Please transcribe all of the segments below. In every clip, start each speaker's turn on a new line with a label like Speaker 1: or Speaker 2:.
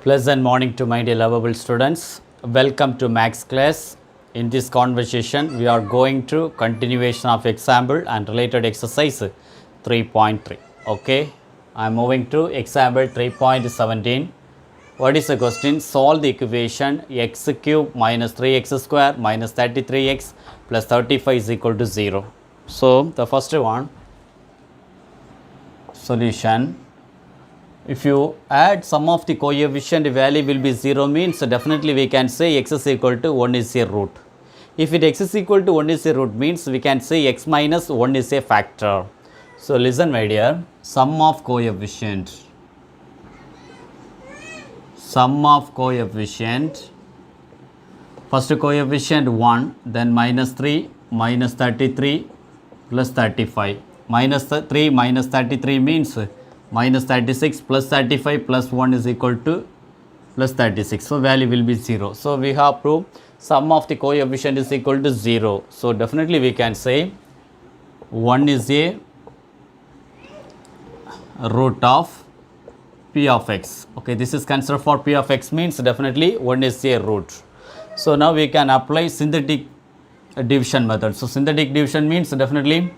Speaker 1: Pleasant morning to my dear lovable students. Welcome to Max class. In this conversation, we are going to continuation of example and related exercise 3.3. Okay, I am moving to example 3.17. What is the question? Solve the equation x cube minus 3x square minus 33x plus 35 is equal to 0. So, the first one, solution. If you add sum of the coefficient value will be 0 means definitely we can say x is equal to 1 is a root. If it x is equal to 1 is a root means we can say x minus 1 is a factor. So, listen my dear, sum of coefficient, first coefficient 1, then minus 3, minus 33 plus 35, minus 3 minus 33 means minus 36 plus 35 plus 1 is equal to plus 36. So, value will be 0. So, we have proved sum of the coefficient is equal to 0. So, definitely we can say 1 is a root of p of x. Okay, this is considered for p of x means definitely 1 is a root. So, now we can apply synthetic division method. So, synthetic division means definitely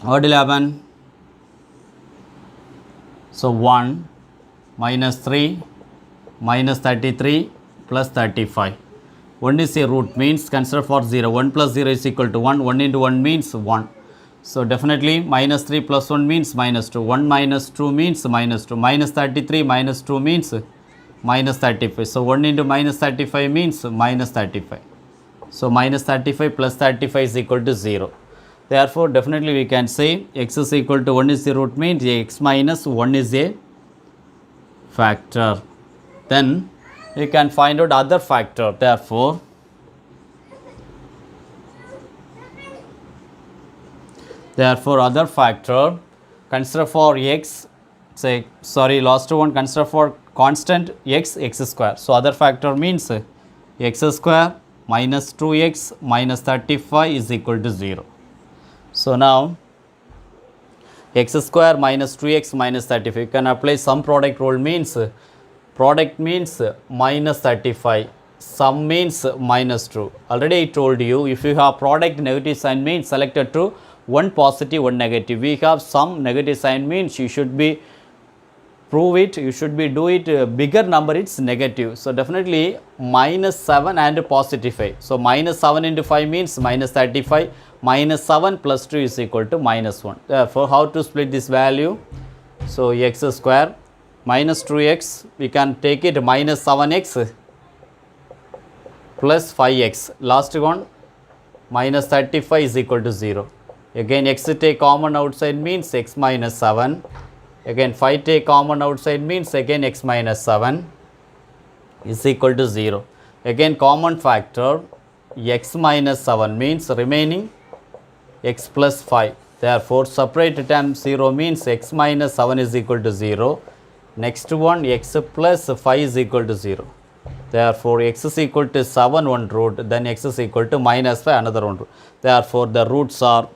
Speaker 1: what will happen? So, 1 minus 3 minus 33 plus 35. 1 is a root means consider for 0. 1 plus 0 is equal to 1. 1 into 1 means 1. So, definitely minus 3 plus 1 means minus 2. 1 minus 2 means minus 2. Minus 33 minus 2 means minus 35. So, 1 into minus 35 means minus 35. So, minus 35 plus 35 is equal to 0. Therefore, definitely we can say x is equal to 1 is the root means x minus 1 is a factor. Then we can find out other factor. Therefore, other factor, consider for x, last one consider for constant x square. So, other factor means x square minus 2x minus 35 is equal to 0. So, now x square minus 2x minus 35, you can apply sum product rule means product means minus 35, sum means minus 2. Already I told you if you have product negative sign means selected to one positive, one negative. We have some negative sign means you should be prove it, you should be do it bigger number it's negative. So, definitely minus 7 and positive 5. So, minus 7 into 5 means minus 35, minus 7 plus 2 is equal to minus 1. Therefore, how to split this value? So, x square minus 2x, we can take it minus 7x plus 5x. Last one minus 35 is equal to 0. Again x take common outside means x minus 7. Again 5 take common outside means again x minus 7 is equal to 0. Again common factor x minus 7 means remaining x plus 5. Therefore, separate term 0 means x minus 7 is equal to 0. Next one x plus 5 is equal to 0. Therefore, x is equal to 7 one root, then x is equal to minus 5 another one root. Therefore, the roots are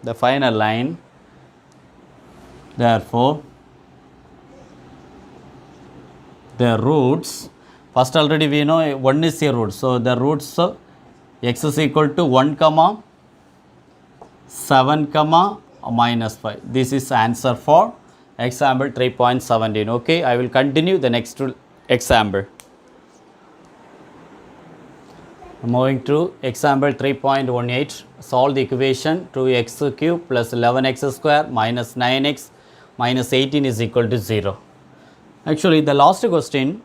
Speaker 1: the final line. Therefore, the roots, first already we know 1 is a root. So, the roots x is equal to 1 comma 7 comma minus 5. This is answer for example 3.17. Okay, I will continue the next example. Moving to example 3.18, solve the equation 2x cube plus 11x square minus 9x minus 18 is equal to 0. Actually, the last question,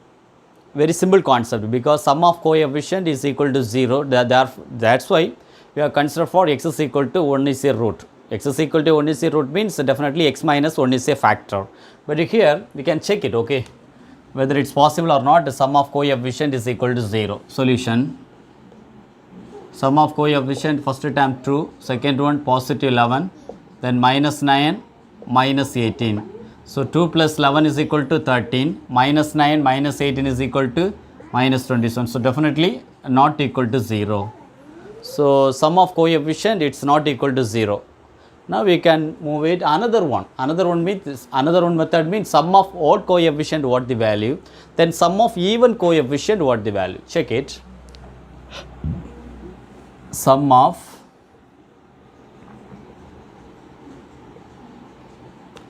Speaker 1: very simple concept because sum of coefficient is equal to 0. That's why we are consider for x is equal to 1 is a root. X is equal to 1 is a root means definitely x minus 1 is a factor. But here we can check it, okay, whether it's possible or not. The sum of coefficient is equal to 0. Solution. Sum of coefficient, first term 2, second one positive 11, then minus 9, minus 18. So, 2 plus 11 is equal to 13, minus 9 minus 18 is equal to minus 27. So, definitely not equal to 0. So, sum of coefficient it's not equal to 0. Now we can move it another one. Another one method means sum of odd coefficient what the value, then sum of even coefficient what the value. Check it. Sum of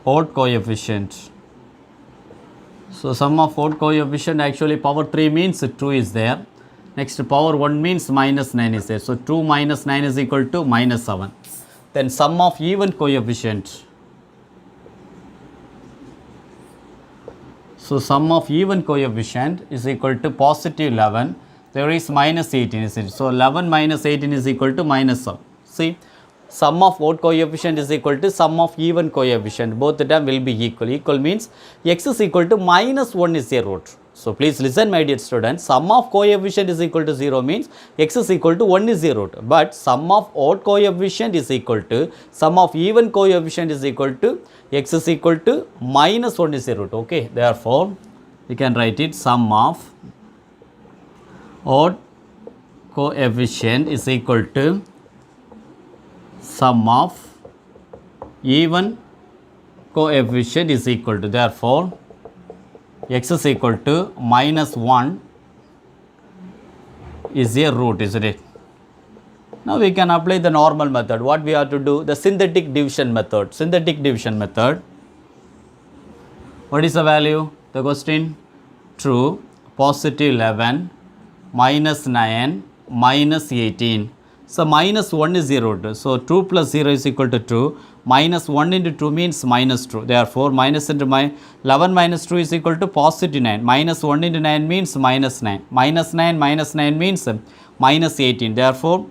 Speaker 1: odd coefficient. So sum of odd coefficient, actually power 3 means 2 is there. Next power 1 means minus 9 is there. So 2 minus 9 is equal to minus 7. Then sum of even coefficient. So sum of even coefficient is equal to positive 11. There is minus 18, is it? So 11 minus 18 is equal to minus 7. See, sum of odd coefficient is equal to sum of even coefficient. Both the term will be equal. Equal means x is equal to minus 1 is a root. So please listen, my dear students. Sum of coefficient is equal to 0 means x is equal to 1 is a root. But sum of odd coefficient is equal to sum of even coefficient is equal to x is equal to minus 1 is a root. Okay. Therefore, we can write it sum of odd coefficient is equal to sum of even coefficient is equal to, therefore x is equal to minus 1 is a root, isn't it? Now we can apply the normal method. What we have to do? The synthetic division method. Synthetic division method. What is the value? The question? True. Positive 11 minus 9 minus 18. So minus 1 is 0. So 2 plus 0 is equal to 2. Minus 1 into 2 means minus 2. Therefore, minus into 11 minus 2 is equal to positive 9. Minus 1 into 9 means minus 9. Minus 9 means minus 18. Therefore,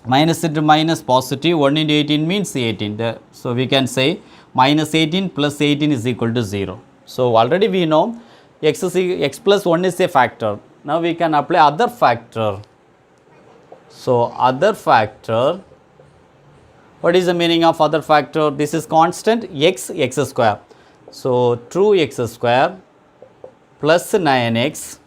Speaker 1: minus into minus positive 1 into 18 means 18. So we can say minus 18 plus 18 is equal to 0. So already we know x plus 1 is a factor. Now we can apply other factor. So other factor, what is the meaning of other factor? This is constant x square. So true x square plus 9x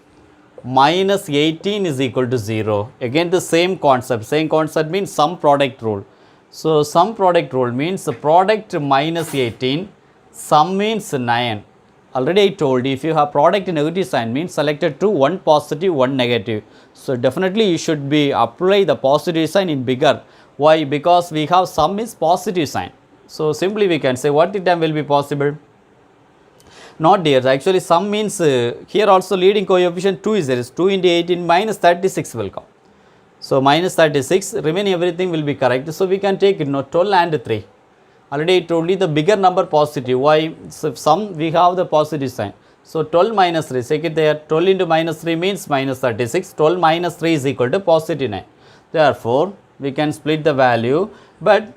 Speaker 1: minus 18 is equal to 0. Again the same concept. Same concept means sum product rule. So sum product rule means the product minus 18, sum means 9. Already I told you, if you have product negative sign means selected to one positive, one negative. So definitely you should be apply the positive sign in bigger. Why? Because we have sum is positive sign. So simply we can say what the term will be possible? Not dear, actually sum means here also leading coefficient 2 is there. Is 2 into 18 minus 36 will come. So minus 36, remaining everything will be correct. So we can take 12 and 3. Already I told you the bigger number positive. Why? So sum we have the positive sign. So 12 minus 3, take it there. 12 into minus 3 means minus 36. 12 minus 3 is equal to positive 9. Therefore, we can split the value, but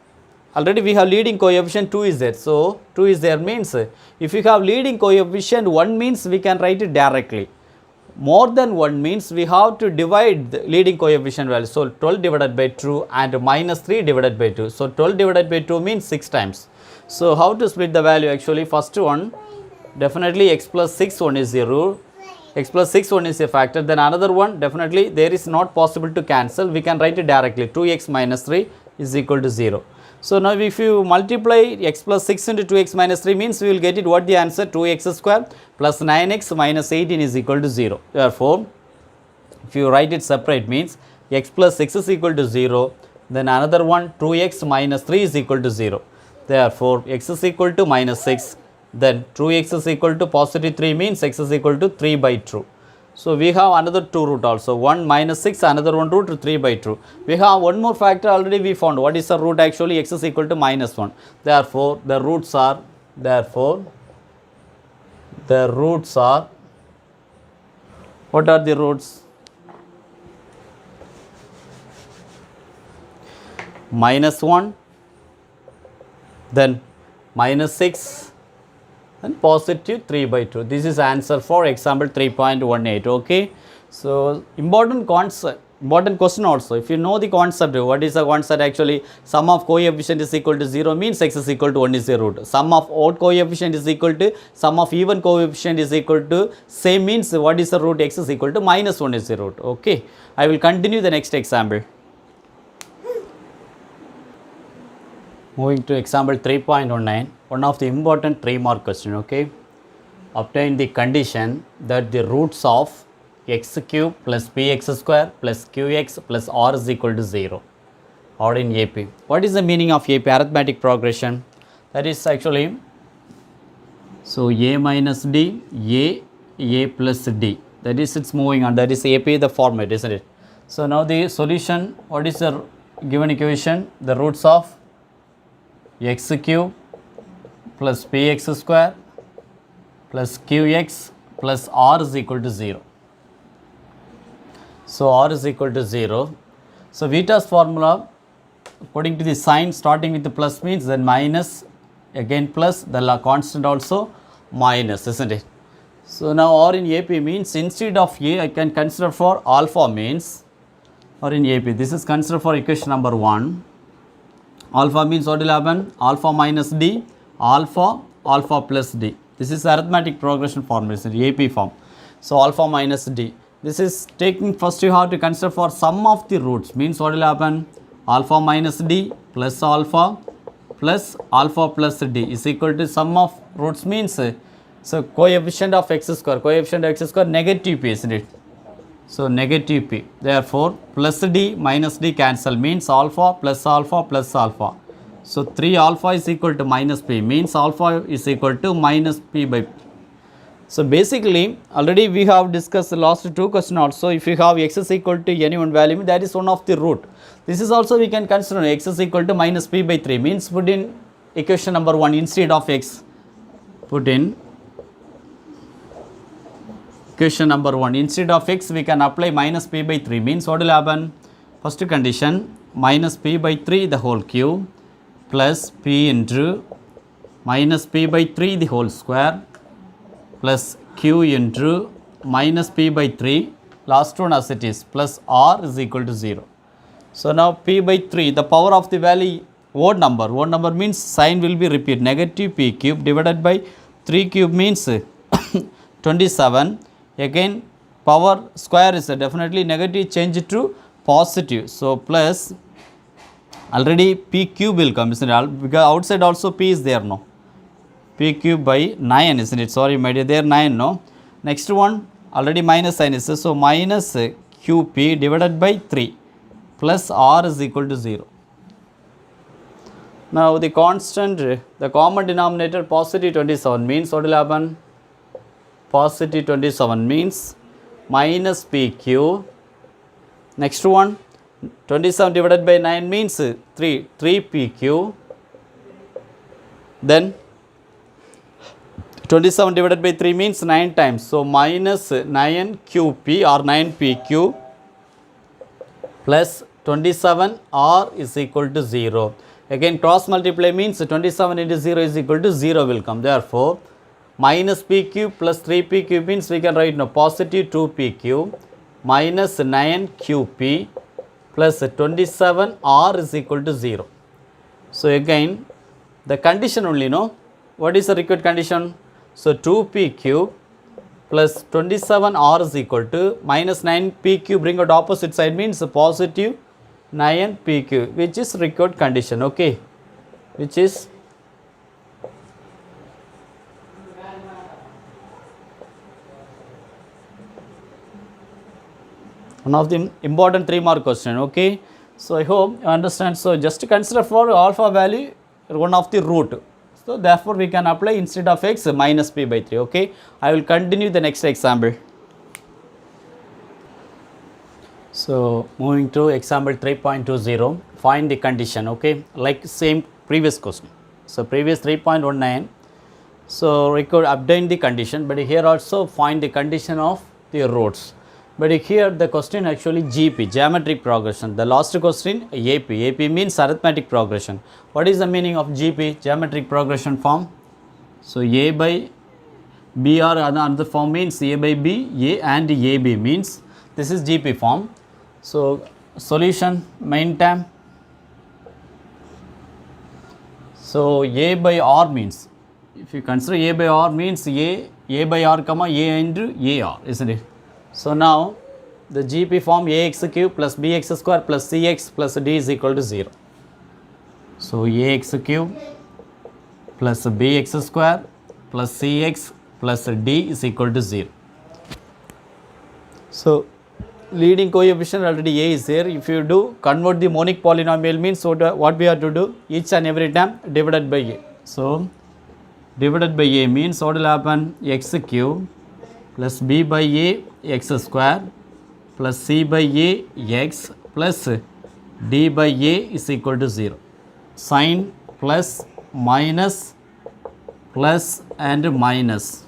Speaker 1: already we have leading coefficient 2 is there. So 2 is there means if you have leading coefficient 1 means we can write it directly. More than 1 means we have to divide the leading coefficient value. So 12 divided by 2 and minus 3 divided by 2. So 12 divided by 2 means 6 times. So how to split the value? Actually first one, definitely x plus 6 one is 0. X plus 6 one is a factor. Then another one, definitely there is not possible to cancel. We can write it directly. 2x minus 3 is equal to 0. So now if you multiply x plus 6 into 2x minus 3 means we will get it what the answer? 2x square plus 9x minus 18 is equal to 0. Therefore, if you write it separate means x plus 6 is equal to 0. Then another one 2x minus 3 is equal to 0. Therefore, x is equal to minus 6. Then 2x is equal to positive 3 means x is equal to 3 by 2. So we have another 2 root also, 1 minus 6, another 1 root 3 by 2. We have one more factor already we found. What is the root? Actually x is equal to minus 1. Therefore, the roots are, what are the roots? Minus 1, then minus 6, and positive 3 by 2. This is answer for example 3.18. Okay. So important concept, important question also. If you know the concept, what is the concept? Actually sum of coefficient is equal to 0 means x is equal to 1 is a root. Sum of odd coefficient is equal to sum of even coefficient is equal to same means what is the root? X is equal to minus 1 is the root. Okay. I will continue the next example. Moving to example 3.19, one of the important 3-mark question, okay. Obtain the condition that the roots of x cube plus px square plus qx plus r is equal to 0 or in AP. What is the meaning of AP? Arithmetic progression. That is actually, so a minus d, a plus d. That is, it's moving on. That is AP, the format, isn't it? So now the solution, what is the given equation? The roots of x cube plus px square plus qx plus r is equal to 0. So r is equal to 0. So Vita's formula, according to the sign starting with the plus means then minus, again plus, the constant also minus, isn't it? So now r in AP means instead of a I can consider for alpha means, or in AP this is considered for equation number 1. Alpha means what will happen? Alpha minus d, alpha plus d. This is arithmetic progression form, is AP form. So alpha minus d. This is taking, first you have to consider for sum of the roots, means what will happen? Alpha minus d plus alpha plus d is equal to sum of roots means, so coefficient of x square negative p, isn't it? So negative p. Therefore plus d minus d cancel, means alpha plus alpha. So 3 alpha is equal to minus p, means alpha is equal to minus p by p. So basically already we have discussed the last 2 questions also. If you have x is equal to any one value, that is one of the root. This is also we can consider x is equal to minus p by 3, means put in equation number 1 instead of x. Put in equation number 1 instead of x we can apply minus p by 3, means what will happen? First condition, minus p by 3 the whole cube plus p into minus p by 3 the whole square plus q into minus p by 3, last one as it is, plus r is equal to 0. So now p by 3, the power of the value odd number means sign will be repeated, negative p cube divided by 3 cube means 27. Again power square is definitely negative, change it to positive. So plus, already p cube will come, isn't it? Because outside also p is there, no? P cube by 9, isn't it? Sorry my dear, there 9, no? Next one already minus sign is, so minus qp divided by 3 plus r is equal to 0. Now the constant, the common denominator positive 27 means what will happen? Positive 27 means minus p cube. Next one 27 divided by 9 means 3 p cube. Then 27 divided by 3 means 9 times. So minus 9 qp or 9 p cube plus 27 r is equal to 0. Again cross multiply means 27 into 0 is equal to 0 will come. Therefore minus p cube plus 3 p cube means we can write now positive 2 p cube minus 9 qp plus 27 r is equal to 0. So again the condition only, no? What is the required condition? So 2 p cube plus 27 r is equal to minus 9 p cube, bring out opposite side means positive 9 p cube, which is required condition, okay, which is one of the important 3-mark question, okay. So I hope you understand. So just consider for alpha value one of the root. So therefore we can apply instead of x minus p by 3, okay. I will continue the next example. So moving to example 3.20, find the condition, okay, like same previous question. So previous 3.19, so record obtain the condition, but here also find the condition of the roots. But here the question actually GP, geometric progression. The last question AP means arithmetic progression. What is the meaning of GP, geometric progression form? So A by B or another form means A by B, A and AB means this is GP form. So solution main term. So A by R means, if you consider A by R means A by R comma A into AR, isn't it? So now the GP form ax cube plus bx square plus cx plus d is equal to 0. So ax cube plus bx square plus cx plus d is equal to 0. So leading coefficient already a is there. If you do convert the monic polynomial means what we have to do, each and every term divided by a. So divided by a means what will happen, x cube plus b by a x square plus c by a x plus d by a is equal to 0. Sign plus minus and minus.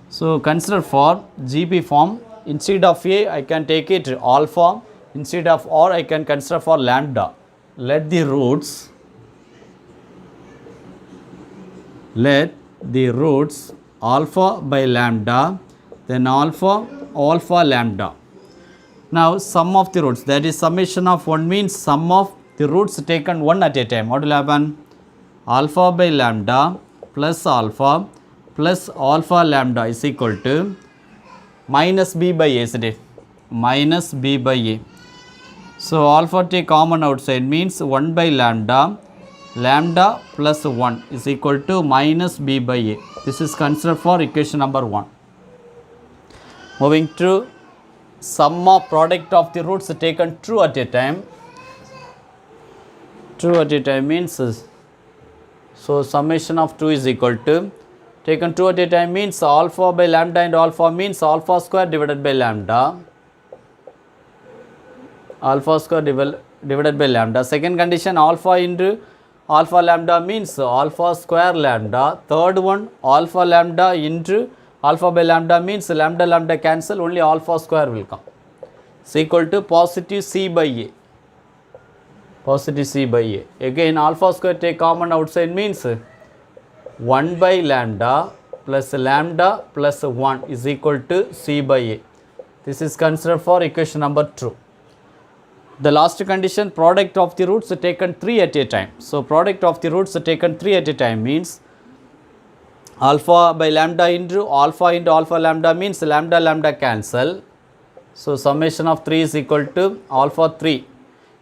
Speaker 1: So consider for GP form, instead of a I can take it alpha, instead of r I can consider for lambda. Let the roots alpha by lambda, then alpha lambda. Now sum of the roots, that is summation of 1 means sum of the roots taken one at a time. What will happen? Alpha by lambda plus alpha lambda is equal to minus b by a, isn't it? Minus b by a. So alpha take common outside means 1 by lambda plus 1 is equal to minus b by a. This is considered for equation number 1. Moving to sum of product of the roots taken true at a time. True at a time means, so summation of 2 is equal to, taken 2 at a time means alpha by lambda and alpha means alpha square divided by lambda. Alpha square divided by lambda. Second condition, alpha into alpha lambda means alpha square lambda. Third one, alpha lambda into alpha by lambda means lambda cancel, only alpha square will come. Is equal to positive c by a. Positive c by a. Again alpha square take common outside means 1 by lambda plus 1 is equal to c by a. This is considered for equation number 2. The last condition, product of the roots taken 3 at a time. So product of the roots taken 3 at a time means alpha by lambda into alpha lambda means lambda cancel. So summation of 3 is equal to alpha 3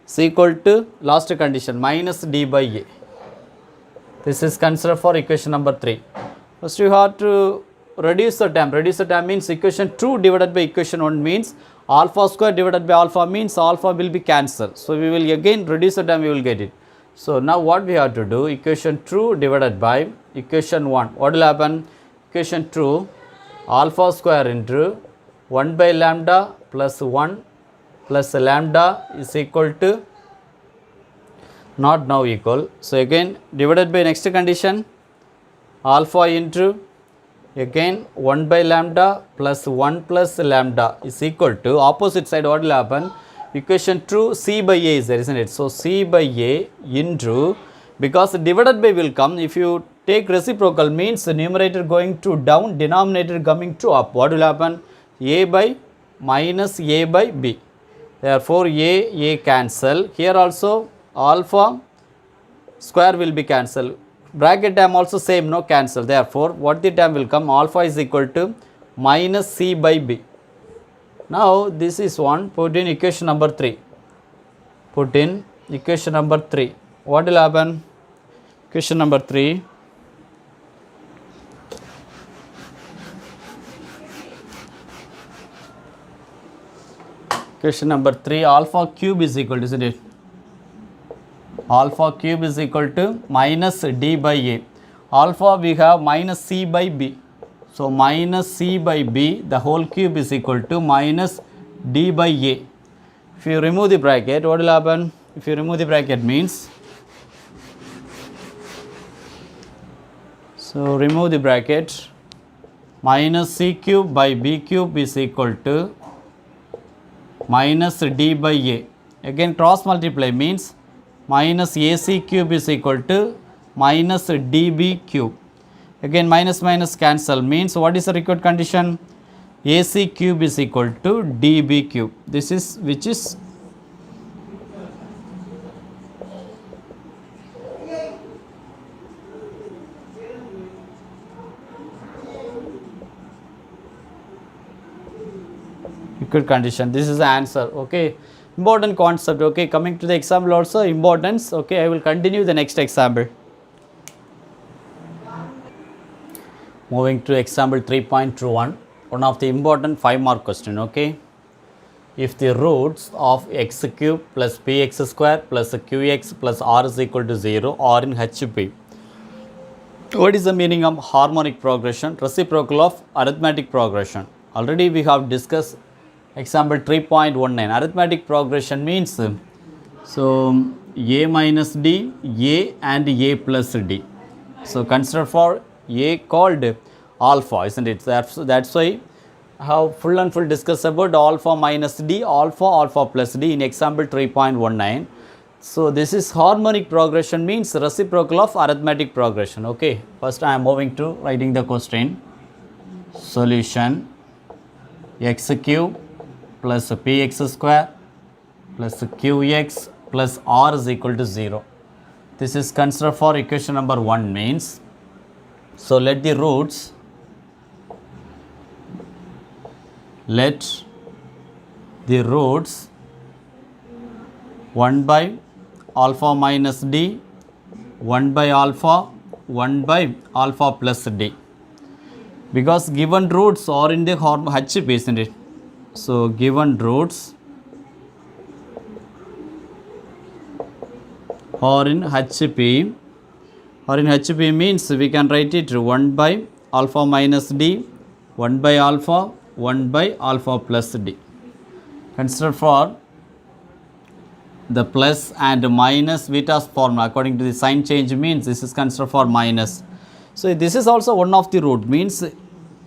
Speaker 1: is equal to last condition minus d by a. This is considered for equation number 3. First you have to reduce the term. Reduce the term means equation 2 divided by equation 1 means alpha square divided by alpha means alpha will be cancelled. So we will again reduce the term, we will get it. So now what we have to do, equation 2 divided by equation 1. What will happen? Equation 2 alpha square into 1 by lambda plus 1 plus lambda is equal to, not now equal. So again divided by next condition, alpha into again 1 by lambda plus 1 plus lambda is equal to, opposite side what will happen, equation 2 c by a is there, isn't it? So c by a into, because divided by will come, if you take reciprocal means the numerator going to down, denominator coming to up, what will happen? A by minus a by b. Therefore a cancel. Here also alpha square will be cancelled. Bracket term also same, no cancel. Therefore what the term will come, alpha is equal to minus c by b. Now this is one, put in equation number 3. Put in equation number 3. What will happen? Equation number 3. Equation number 3, alpha cube is equal to, isn't it? Alpha cube is equal to minus d by a. Alpha we have minus c by b. So minus c by b, the whole cube is equal to minus d by a. If you remove the bracket, what will happen? If you remove the bracket means, so remove the bracket, minus c cube by b cube is equal to minus d by a. Again cross multiply means minus ac cube is equal to minus db cube. Again minus minus cancel means what is the required condition? AC cube is equal to dB cube. This is which is required condition. This is the answer. Okay. Important concept. Okay, coming to the example also importance. Okay, I will continue the next example. Moving to example 3.21, one of the important 5-mark question. Okay, if the roots of x cube plus px square plus qx plus r is equal to 0 are in HP, what is the meaning of harmonic progression, reciprocal of arithmetic progression? Already we have discussed example 3.19. Arithmetic progression means so a minus d, a and a plus d. So consider for a called alpha, isn't it? That's why I have full and full discuss about alpha minus d, alpha plus d in example 3.19. So this is harmonic progression means reciprocal of arithmetic progression. Okay, first I am moving to writing the question. Solution: x cube plus px square plus qx plus r is equal to 0. This is considered for equation number 1 means, so let the roots 1 by alpha minus d, 1 by alpha, 1 by alpha plus d, because given roots are in the HP, isn't it? So given roots are in HP, means we can write it 1 by alpha minus d, 1 by alpha, 1 by alpha plus d. Consider for the plus and minus Vita's formula according to the sign change means this is considered for minus. So this is also one of the root, means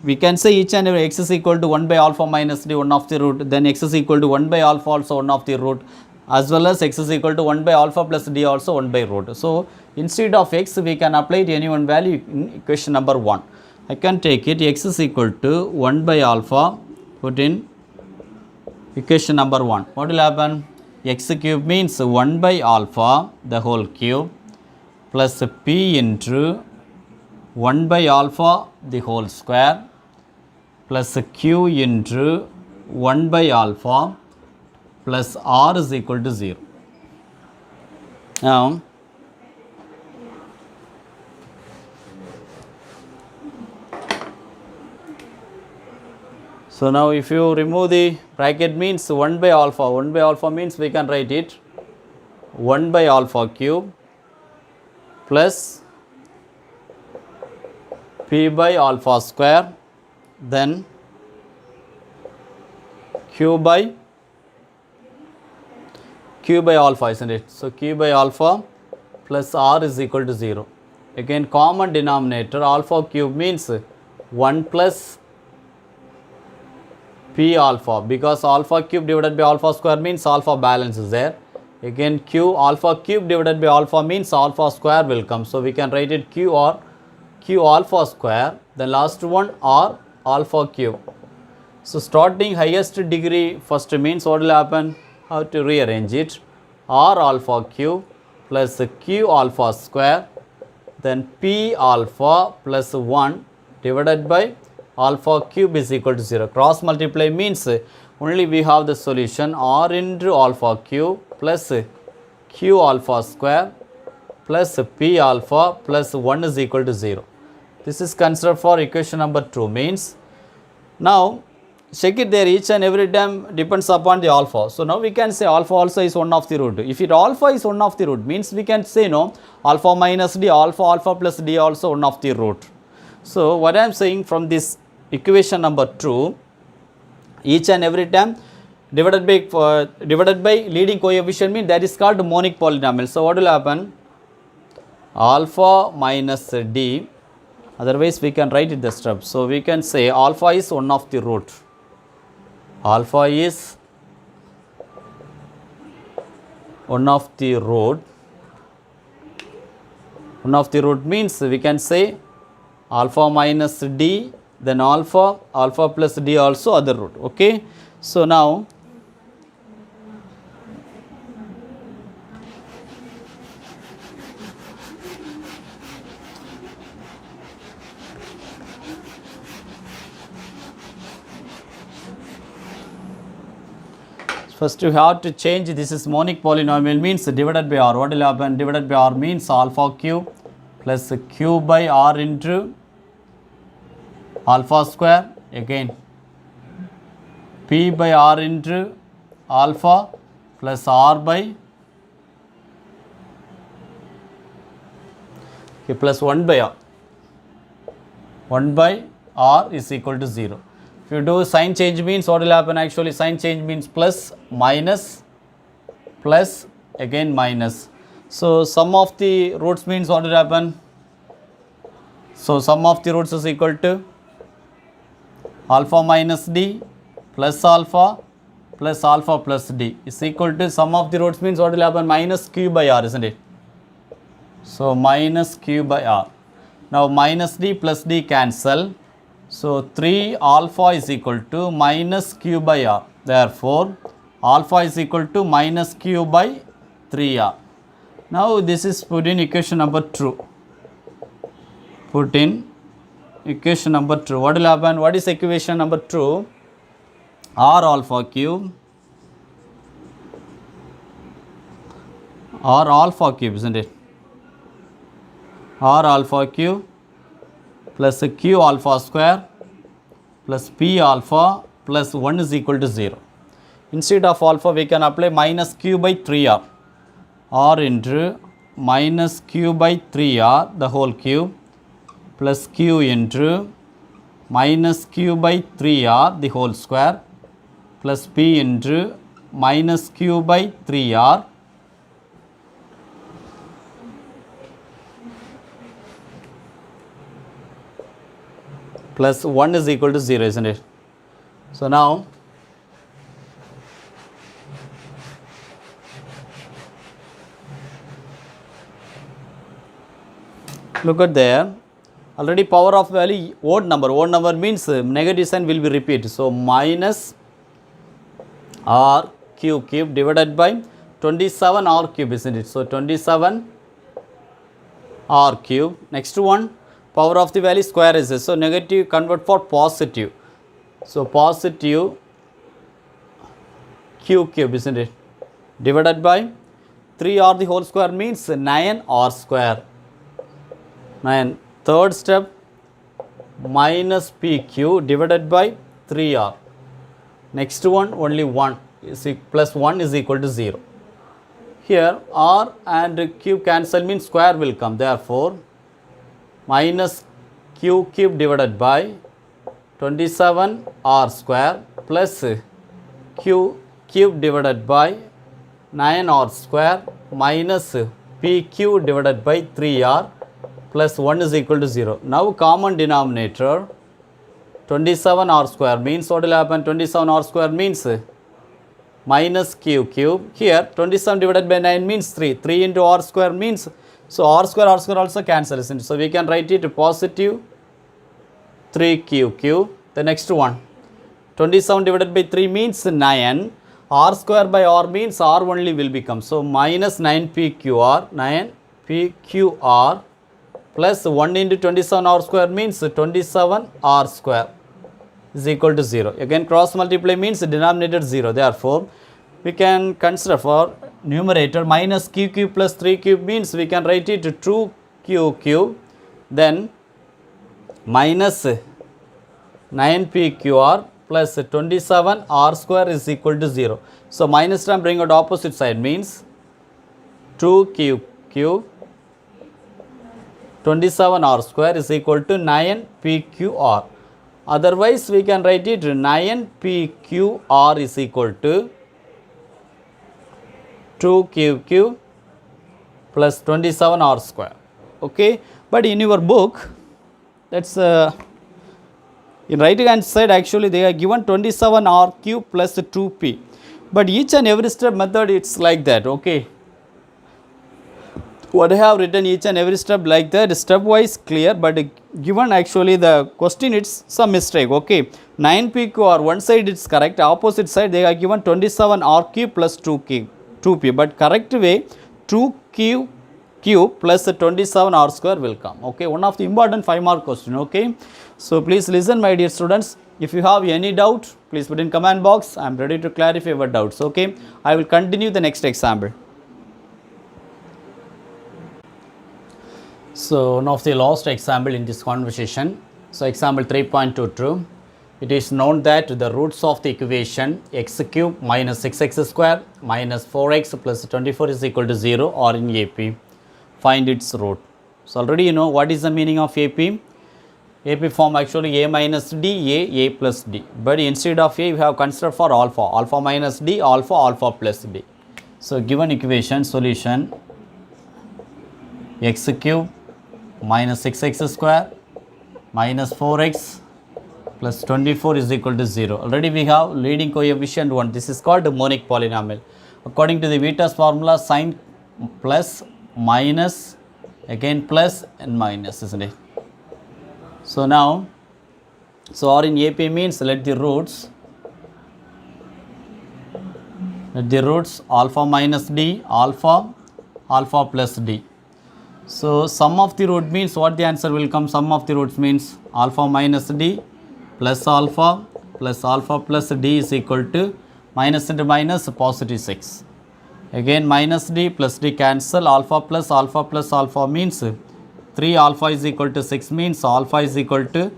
Speaker 1: we can say each and every x is equal to 1 by alpha minus d, one of the root, then x is equal to 1 by alpha also one of the root, as well as x is equal to 1 by alpha plus d also 1 by root. So instead of x we can apply to any one value in equation number 1. I can take it x is equal to 1 by alpha, put in equation number 1. What will happen? X cube means 1 by alpha the whole cube plus p into 1 by alpha the whole square plus q into 1 by alpha plus r is equal to 0. Now so now if you remove the bracket means 1 by alpha means we can write it 1 by alpha cube plus p by alpha square, then q by alpha, isn't it? So q by alpha plus r is equal to 0. Again common denominator alpha cube means 1 plus p alpha, because alpha cube divided by alpha square means alpha balance is there. Again q alpha cube divided by alpha means alpha square will come. So we can write it q or q alpha square, the last one r alpha cube. So starting highest degree first means what will happen? How to rearrange it? R alpha cube plus q alpha square, then p alpha plus 1 divided by alpha cube is equal to 0. Cross multiply means only we have the solution r into alpha cube plus q alpha square plus p alpha plus 1 is equal to 0. This is considered for equation number 2 means. Now check it there, each and every time depends upon the alpha. So now we can say alpha also is one of the root. If it alpha is one of the root means we can say no, alpha minus d, alpha plus d also one of the root. So what I am saying from this equation number 2, each and every time divided by leading coefficient means that is called monic polynomial. So what will happen? Alpha minus d, otherwise we can write it the step. So we can say alpha is one of the root. Alpha is one of the root. One of the root means we can say alpha minus d, then alpha plus d also other root. Okay. So now First you have to change, this is monic polynomial means divided by r. What will happen? Divided by r means alpha cube plus q by r into alpha square, again p by r into alpha plus r by plus 1 by r. 1 by r is equal to 0. If you do sign change means what will happen? Actually sign change means plus, minus, plus, again minus. So sum of the roots means what will happen? So sum of the roots is equal to alpha minus d plus alpha plus d is equal to sum of the roots means what will happen? Minus q by r, isn't it? So minus q by r. Now minus d plus d cancel. So 3 alpha is equal to minus q by r. Therefore, alpha is equal to minus q by 3r. Now this is put in equation number 2. Put in equation number 2. What will happen? What is equation number 2? R alpha cube. R alpha cube, isn't it? R alpha cube plus q alpha square plus p alpha plus 1 is equal to 0. Instead of alpha we can apply minus q by 3r. R into minus q by 3r the whole cube plus q into minus q by 3r the whole square plus p into minus q by 3r plus 1 is equal to 0, isn't it? So now look at there, already power of value odd number means negative sign will be repeated. So minus r cube divided by 27 r cube, isn't it? So 27 r cube. Next one, power of the value square is this. So negative convert for positive. So positive q cube, isn't it? Divided by 3r the whole square means 9r square. 9. Third step, minus pq divided by 3r. Next one, only 1 is plus 1 is equal to 0. Here r and cube cancel means square will come. Therefore, minus q cube divided by 27 r square plus q cube divided by 9r square minus pq divided by 3r plus 1 is equal to 0. Now common denominator 27 r square means what will happen? 27 r square means minus q cube. Here 27 divided by 9 means 3. 3 into r square means, so r square also cancel, isn't it? So we can write it positive 3q cube. The next one, 27 divided by 3 means 9. R square by r means r only will become. So minus 9pqr, 9pqr plus 1 into 27 r square means 27 r square is equal to 0. Again cross multiply means denominator 0. Therefore, we can consider for numerator minus q cube plus 3 cube means we can write it 2q cube, then minus 9pqr plus 27 r square is equal to 0. So minus term bring out opposite side means 2q cube 27 r square is equal to 9pqr. Otherwise we can write it 9pqr is equal to 2q cube plus 27 r square. Okay, but in your book, that's in right hand side actually they are given 27 r cube plus 2p, but each and every step method it's like that. Okay, what I have written each and every step like that, stepwise clear, but given actually the question it's some mistake. Okay, 9pqr one side it's correct, opposite side they are given 27 r cube plus 2p, but correct way 2q cube plus 27 r square will come. Okay, one of the important 5 mark question. Okay, so please listen my dear students, If you have any doubt, please put in comment box. I am ready to clarify your doubts. Okay, I will continue the next example. So one of the last example in this conversation. So example 3.22. It is known that the roots of the equation x cube minus 6x square minus 4x plus 24 is equal to 0 are in AP. Find its root. So already you know what is the meaning of AP. AP form actually a minus d, a plus d. But instead of a, we have considered for alpha. Alpha minus d, alpha plus d. So given equation solution x cube minus 6x square minus 4x plus 24 is equal to 0. Already we have leading coefficient 1. This is called monic polynomial. According to the Vieta's formula, sign plus, minus, again plus and minus, isn't it? So now, so R in AP means let the roots alpha minus d, alpha plus d. So sum of the root means what the answer will come? Sum of the roots means alpha minus d plus alpha plus d is equal to minus into minus positive 6. Again minus d plus d cancel, alpha plus alpha means 3 alpha is equal to 6 means alpha is equal to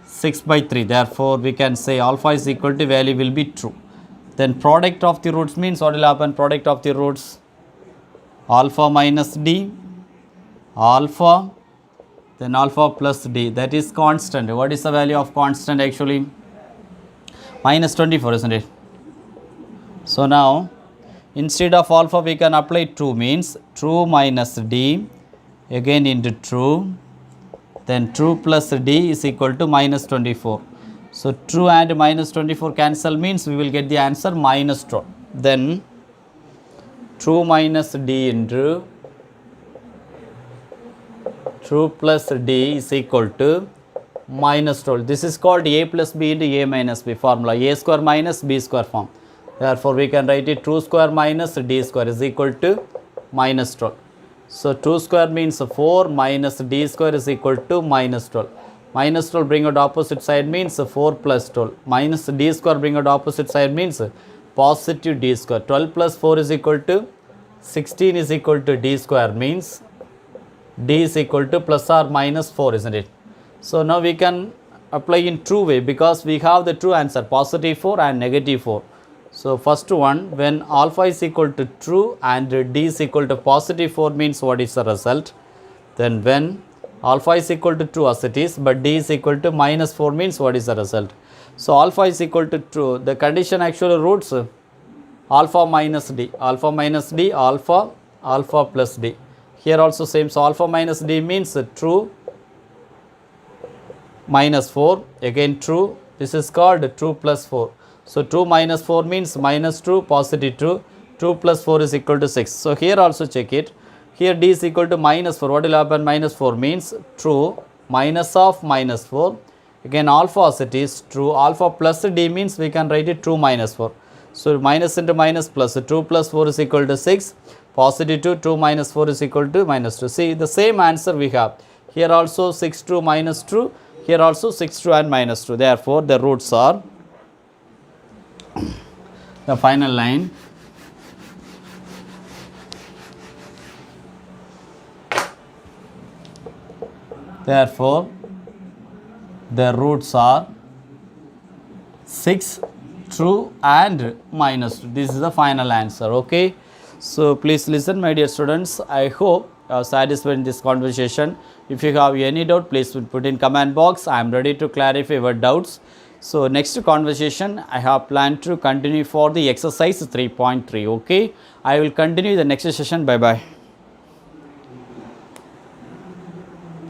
Speaker 1: 6 by 3. Therefore, we can say alpha is equal to value will be true. Then product of the roots means what will happen? Product of the roots alpha minus d, alpha, then alpha plus d, that is constant. What is the value of constant actually? Minus 24, isn't it? So now instead of alpha we can apply true, means true minus d, again into true, then true plus d is equal to minus 24. So true and minus 24 cancel means we will get the answer minus 12. Then true minus d into true plus d is equal to minus 12. This is called a plus b into a minus b formula, a square minus b square form. Therefore, we can write it true square minus d square is equal to minus 12. So, 2 square means 4 minus d square is equal to minus 12. Minus 12 bring out opposite side means 4 plus 12. Minus d square bring out opposite side means positive d square. 12 plus 4 is equal to 16 is equal to d square means d is equal to plus or minus 4, isn't it? So, now we can apply in true way because we have the true answer positive 4 and negative 4. So, first one, when alpha is equal to true and d is equal to positive 4 means what is the result? Then when alpha is equal to true as it is, but d is equal to minus 4 means what is the result? So, alpha is equal to true. The condition actually roots alpha minus d, alpha plus d. Here also same. So, alpha minus d means true minus 4, again true. This is called true plus 4. So, 2 minus 4 means minus 2, positive 2, 2 plus 4 is equal to 6. So, here also check it. Here d is equal to minus 4. What will happen? Minus 4 means true minus of minus 4. Again alpha as it is true. Alpha plus d means we can write it true minus 4. So, minus into minus plus 2 plus 4 is equal to 6. Positive 2, 2 minus 4 is equal to minus 2. See the same answer we have. Here also 6 2 minus 2. Here also 6 2 and minus 2. Therefore, the roots are the final line. Therefore, the roots are 6, true and minus 2. This is the final answer. Okay. So, please listen my dear students. I hope you are satisfied in this conversation. If you have any doubt, please put in comment box. I am ready to clarify your doubts. So, next conversation I have planned to continue for the exercise 3.3. Okay. I will continue the next session. Bye bye.